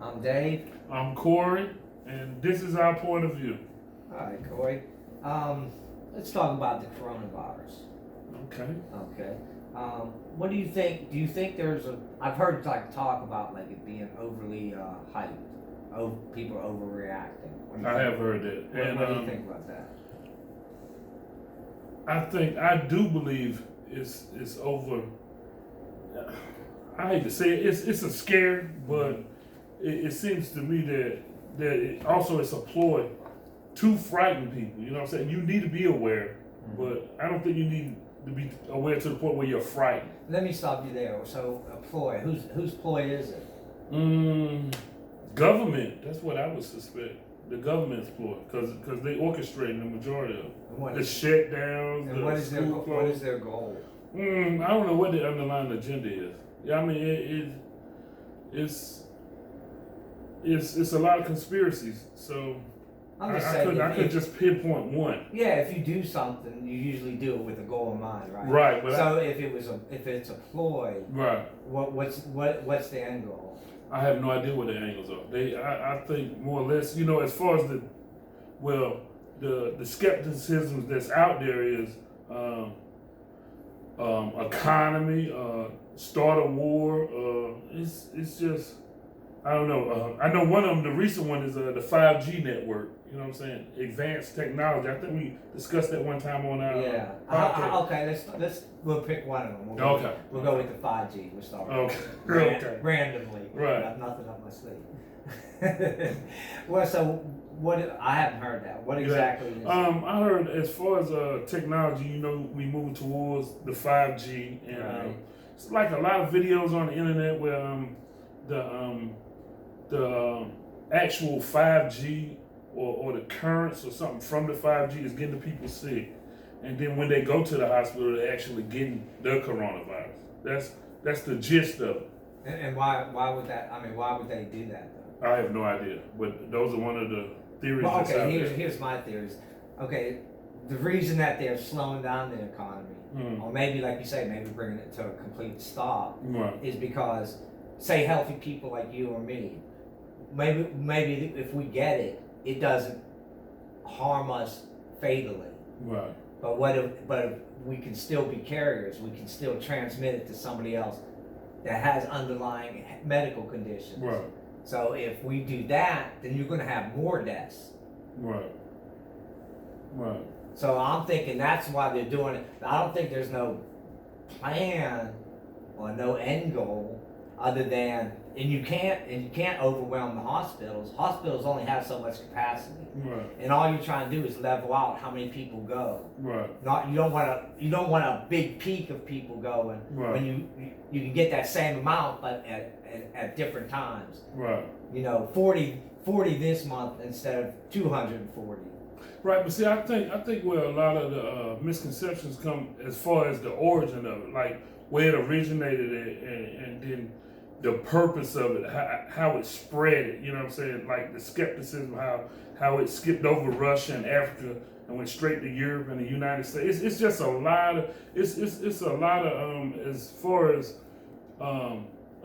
I'm Dave. I'm Corey, and this is our point of view. All right, Corey. Let's talk about the coronavirus. Okay. Okay. What do you think? Do you think there's a? I've heard talk about it being overly hyped. Oh, people are overreacting. I have heard that. What do you think about that? I do believe it's over. I hate to say it, it's a scare, but it seems to me that it also it's a ploy to frighten people. You know what I'm saying? You need to be aware, but I don't think you need to be aware to the point where you're frightened. Let me stop you there. So, a ploy. Whose ploy is it? Government. That's what I would suspect. The government's ploy, because they orchestrate the majority of it. The shutdowns, and what is their goal? I don't know what the underlying agenda is. Yeah, I mean it's a lot of conspiracies. So I'm just saying, I could just pinpoint one. Yeah, if you do something, you usually do it with a goal in mind, right? Right. But so if it's a ploy, right. What's the end goal? I have no idea what the angles are. I think more or less, as far as the skepticism that's out there is economy, start a war. It's just, I don't know. I know one of them, the recent one is the 5G network. You know what I'm saying? Advanced technology. I think we discussed that one time on our podcast. Okay, we'll pick one of them. We'll go with the 5G. We'll start. Okay. Randomly. Right. I have nothing up my sleeve. Well, so what? I haven't heard that. What exactly is? I heard as far as technology, we move towards the 5G, and it's like a lot of videos on the internet where the actual 5G or the currents or something from the 5G is getting the people sick, and then when they go to the hospital, they're actually getting the coronavirus. That's the gist of it. And why would that? I mean, why would they do that though? I have no idea, but those are one of the theories. Well, okay, here's my theories. Okay, the reason that they're slowing down the economy, or maybe like you say, maybe bringing it to a complete stop, is because, say, healthy people like you or me, maybe if we get it, it doesn't harm us fatally. Right. But if we can still be carriers, we can still transmit it to somebody else that has underlying medical conditions. Right. So if we do that, then you're going to have more deaths. Right. Right. So I'm thinking that's why they're doing it. I don't think there's no plan or no end goal other than, and you can't overwhelm the hospitals. Hospitals only have so much capacity. Right. And all you're trying to do is level out how many people go. Right. You don't want a big peak of people going when you can get that same amount but at different times. Right. 40 this month instead of 240. Right, but see, I think where a lot of the misconceptions come as far as the origin of it, like where it originated and then the purpose of it, how it spread it, you know what I'm saying? Like the skepticism, how it skipped over Russia and Africa and went straight to Europe and the United States. It's just a lot of, it's a lot of, as far as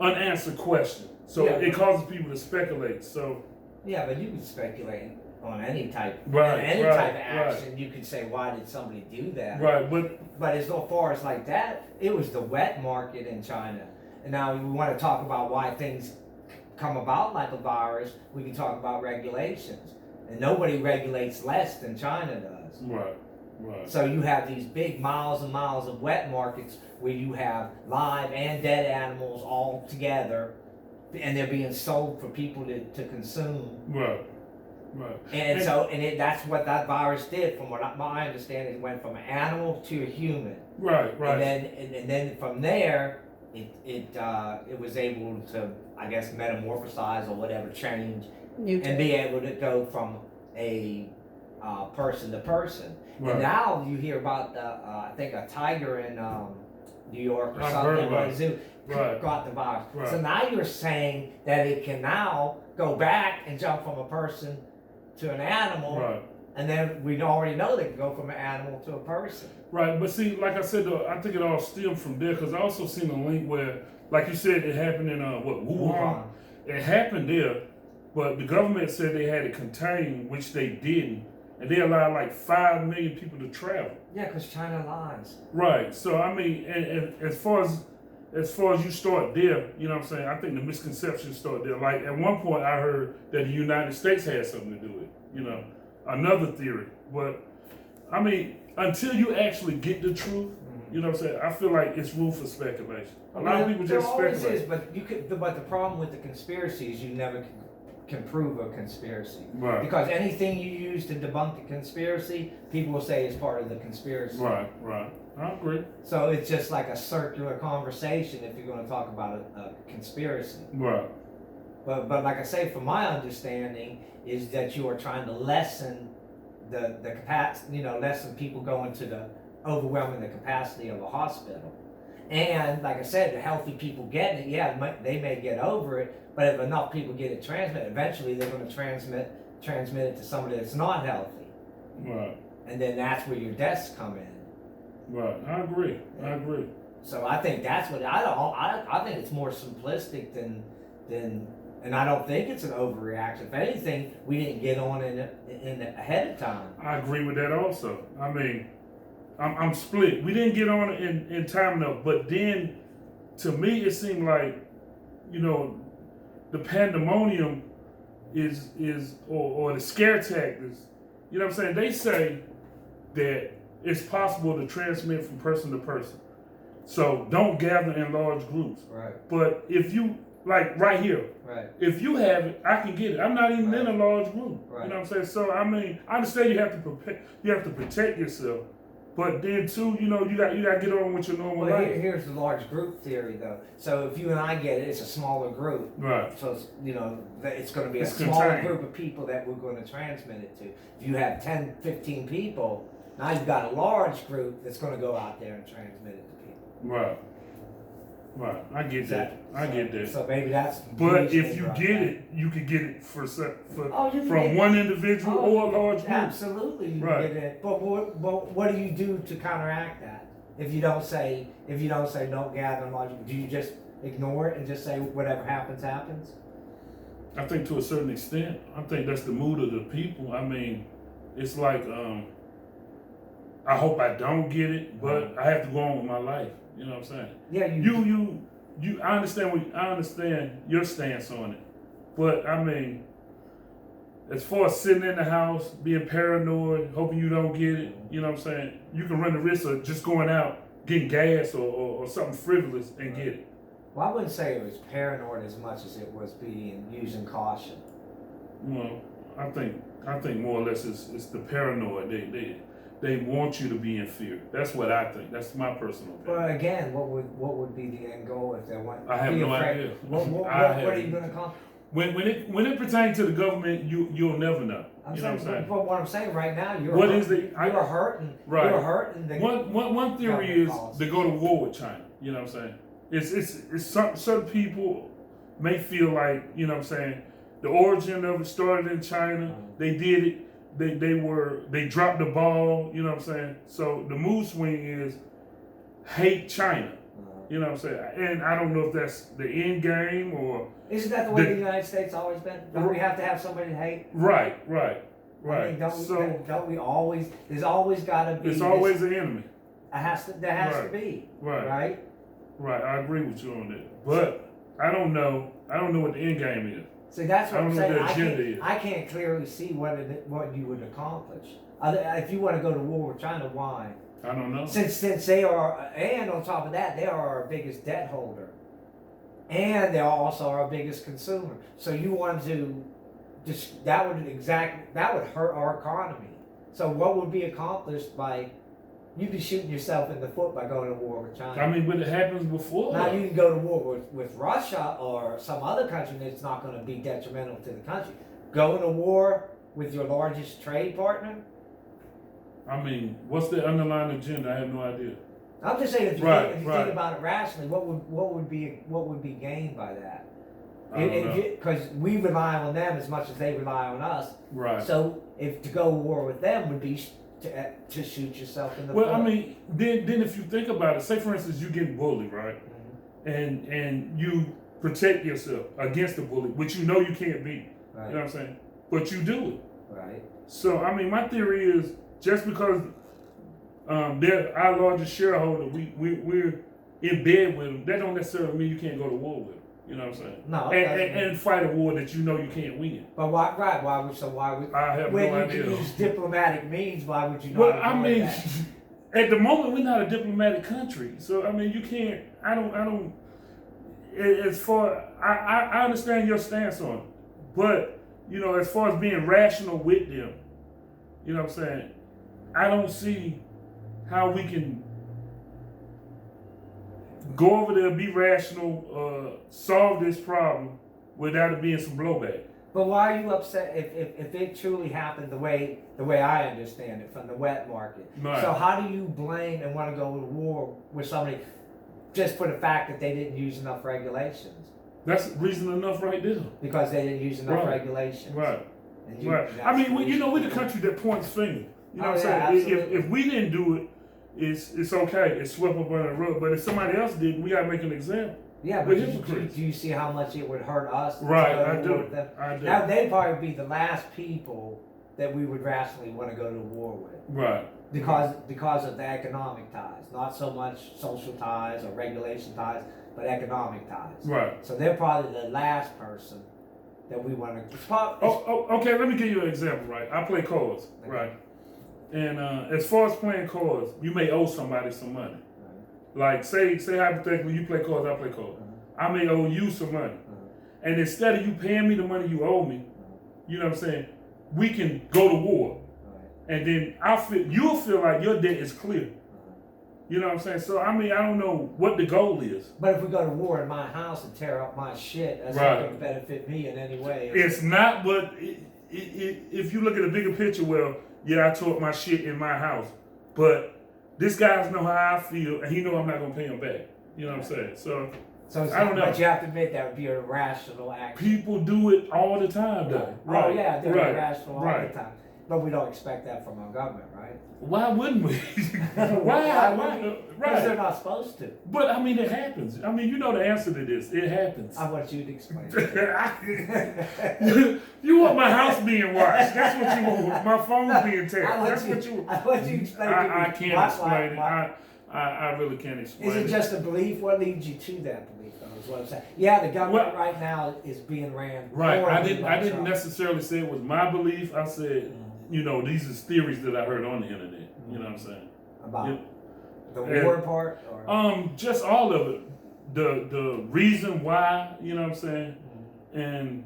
unanswered questions. So it causes people to speculate. So yeah, but you can speculate on any type of action. Right. You could say, why did somebody do that? Right, but as far as like that, it was the wet market in China. And now we want to talk about why things come about like a virus. We can talk about regulations, and nobody regulates less than China does. Right. Right. So you have these big miles and miles of wet markets where you have live and dead animals all together, and they're being sold for people to consume. Right. Right. And that's what that virus did. From what my understanding, it went from an animal to a human. Right. Right. And then from there, it was able to, I guess, metamorphosize or whatever, change, and be able to go from a person to person. Right. And now you hear about I think a tiger in New York or something in a zoo got the virus. Right. So now you're saying that it can now go back and jump from a person to an animal, and then we already know they can go from an animal to a person. Right, but see, like I said, I think it all stemmed from there, because I also seen a link where, like you said, it happened in Wuhan, it happened there, but the government said they had it contained, which they didn't, and they allowed like 5 million people to travel. Yeah, because China lies. Right. So I mean, and as far as you start there, you know what I'm saying? I think the misconceptions start there. Like at one point, I heard that the United States had something to do with it. You know, another theory. But I mean, until you actually get the truth, you know what I'm saying? I feel like it's room for speculation. A lot of people just speculate. There always is, but the problem with the conspiracy is you never can prove a conspiracy. Right. Because anything you use to debunk a conspiracy, people will say is part of the conspiracy. Right. I agree. So it's just like a circular conversation if you're going to talk about a conspiracy. Right. But like I say, from my understanding, is that you are trying to lessen the capacity, lessen people going to the overwhelming the capacity of a hospital. And like I said, the healthy people getting it, yeah, they may get over it, but if enough people get it transmitted, eventually they're going to transmit it to somebody that's not healthy. Right. And then that's where your deaths come in. Right. I agree. So I think that's what I think it's more simplistic than, and I don't think it's an overreaction. If anything, we didn't get on in ahead of time. I agree with that also. I mean, I'm split. We didn't get on in time enough, but then to me it seemed like, the pandemonium is or the scare tactics. You know what I'm saying? They say that it's possible to transmit from person to person. So don't gather in large groups. Right. But if you like right here, right. If you have it, I can get it. I'm not even right. in a large group. Right. You know what I'm saying? So I mean, I understand you have to protect yourself. But then too, you got to get on with your normal life. Here's the large group theory, though. So if you and I get it, it's a smaller group. Right. So it's going to be a smaller group of people that we're going to transmit it to. If you have 10, 15 people, now you've got a large group that's going to go out there and transmit it to people. Right. I get that. I get that. So maybe that's. But if you get it, you could get it from one individual or a large group. Absolutely, you can get it. But what do you do to counteract that? If you don't say don't gather in large, do you just ignore it and just say whatever happens happens? I think to a certain extent. I think that's the mood of the people. I mean, it's like I hope I don't get it, but I have to go on with my life. You know what I'm saying? Yeah, I understand your stance on it, but I mean, as far as sitting in the house, being paranoid, hoping you don't get it, you know what I'm saying? You can run the risk of just going out, getting gas or something frivolous and get it. Well, I wouldn't say it was paranoid as much as it was using caution. Well, I think more or less it's the paranoid. They want you to be in fear. That's what I think. That's my personal opinion. But again, what would be the end goal if they want? I have no idea. What are you going to accomplish? When it pertains to the government, you'll never know. What I'm saying? But what I'm saying right now, you're hurting. Right. You're hurting. One theory is to go to war with China. You know what I'm saying? It's certain people may feel like, you know what I'm saying, the origin of it started in China. They did it. They dropped the ball, you know what I'm saying? So the mood swing is hate China. You know what I'm saying? And I don't know if that's the end game or... Isn't that the way the United States always been? Don't we have to have somebody to hate? Right. I mean, don't we always... There's always got to be... There's always an enemy. There has to be. Right. I agree with you on that. But I don't know what the end game is. See, that's what I'm saying. What the agenda is. I can't clearly see what you would accomplish. If you want to go to war with China, why? I don't know. Since they are, and on top of that, they are our biggest debt holder, and they are also our biggest consumer. So you want to that would hurt our economy. So what would be accomplished by? You'd be shooting yourself in the foot by going to war with China. I mean, but it happens before. Now you can go to war with Russia or some other country that's not going to be detrimental to the country. Going to war with your largest trade partner? I mean, what's the underlying agenda? I have no idea. I'm just saying, if you think about it rationally, what would be gained by that? Because we rely on them as much as they rely on us. Right. So if to go to war with them would be to shoot yourself in the foot. Well, I mean, then if you think about it, say for instance you get bullied, right? Mm-hmm. And protect yourself against the bully, which you know you can't beat. Right. You know what I'm saying? But you do it. Right. So I mean, my theory is just because they're our largest shareholder, we're in bed with them. That don't necessarily mean you can't go to war with them. You know what I'm saying? No. And fight a war that you know you can't win. But why? Right? Why would? So why would? I have when no you idea. can use diplomatic means, why would you not? Well, I avoid mean, that? at the moment we're not a diplomatic country, so I mean you can't. I don't. As far I understand your stance on it, but you know, as far as being rational with them, you know what I'm saying, I don't see how we can go over there, be rational, solve this problem without it being some blowback. But why are you upset if it truly happened the way I understand it from the wet market? Right. So how do you blame and want to go to war with somebody just for the fact that they didn't use enough regulations? That's reason enough right there. Because they didn't use enough Right. regulations. Right. And you, Right. I mean, you know, we're the country that points finger. You know what I'm saying? Absolutely. If we didn't do it, it's okay. It's swept up under the rug. But if somebody else did, we got to make an example. Yeah, but do you see how much it would hurt us? Right, to go to I war do. with them? I do. Now, they'd probably be the last people that we would rationally want to go to war with. Right. Because of the economic ties, not so much social ties or regulation ties, but economic ties. Right. So they're probably the last person that we want to. Okay. Let me give you an example. Right. I play cards. Okay. Right. And as far as playing cards, you may owe somebody some money. Like say hypothetically, you play cards, I play cards. I may owe you some money, and instead of you paying me the money you owe me, you know what I'm saying, we can go to war, and then you'll feel like your debt is clear. You know what I'm saying? So I mean, I don't know what the goal is. But if we go to war in my house and tear up my shit, that's not going to benefit me in any way. It's not, but if you look at the bigger picture, well, yeah, I tore up my shit in my house, but this guy know how I feel, and he know I'm not gonna pay him back. You know what I'm saying? So I don't know. But you have to admit that would be a rational action. People do it all the time, though. Right. Oh yeah, they're irrational all right. the time. But we don't expect that from our government, right? Why wouldn't we? Why? Because Right. they're not supposed to. But I mean, it happens. I mean, you know the answer to this. It happens. I want you to explain it. You want my house being watched. That's what you want. My phone being tapped. That's what you want. I want you to explain I can't explain it. I really can't explain it. Is it just a belief? What leads you to that belief, though, is what I'm saying. Yeah, the government right now is being ran. Right. I didn't necessarily say it was my belief. I said, you know, these are theories that I heard on the internet. You know what I'm saying? About the war part? Or? Just all of it. The reason why, you know what I'm saying? And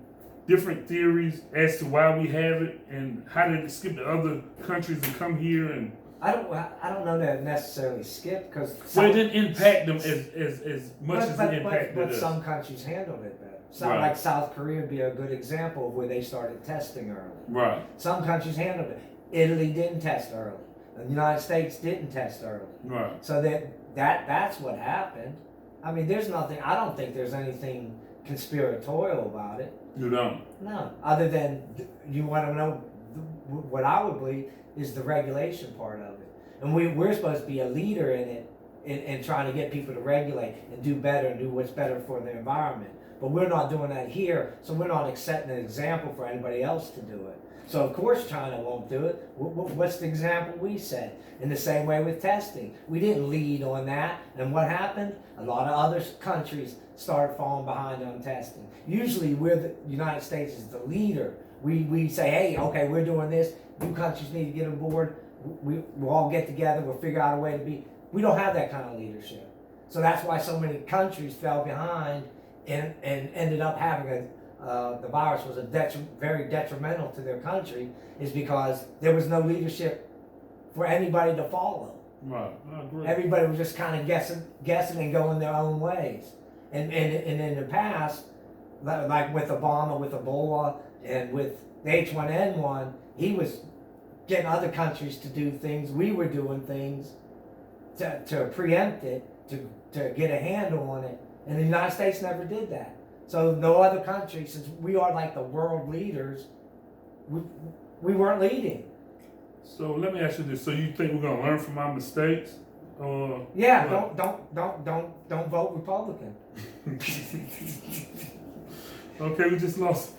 different theories as to why we have it and how did it skip to other countries and come here and I don't know that it necessarily skipped because it didn't impact them as much as it impacted us. But some countries handled it better. Like South Korea would be a good example of where they started testing early. Right. Some countries handled it. Italy didn't test early. The United States didn't test early. Right. So that's what happened. I mean, there's nothing. I don't think there's anything conspiratorial about it. You don't? No. Other than you want to know what I would believe is the regulation part of it, and we're supposed to be a leader in it, in trying to get people to regulate and do better and do what's better for the environment. But we're not doing that here, so we're not setting an example for anybody else to do it. So of course China won't do it. What's the example we set? In the same way with testing, we didn't lead on that, and what happened? A lot of other countries started falling behind on testing. Usually, the United States is the leader. We say, hey, okay, we're doing this. You countries need to get on board. We'll all get together. We'll figure out a way to be. We don't have that kind of leadership. So that's why so many countries fell behind and ended up having the virus was very detrimental to their country, is because there was no leadership for anybody to follow. Right, I agree. Everybody was just kind of guessing and going their own ways. And in the past, like with Obama, with Ebola, and with the H1N1, he was getting other countries to do things. We were doing things to preempt it, to get a handle on it. And the United States never did that. So no other country, since we are like the world leaders, we weren't leading. So let me ask you this. So you think we're going to learn from our mistakes? Yeah, what? don't vote Republican. Okay, we just lost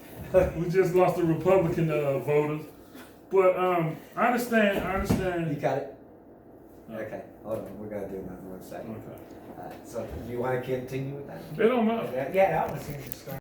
the Republican voters. But I understand. You got it? Okay, hold on, we're gonna do another 1 second. Okay. So, do you wanna continue with that? They don't matter. Yeah, that was interesting.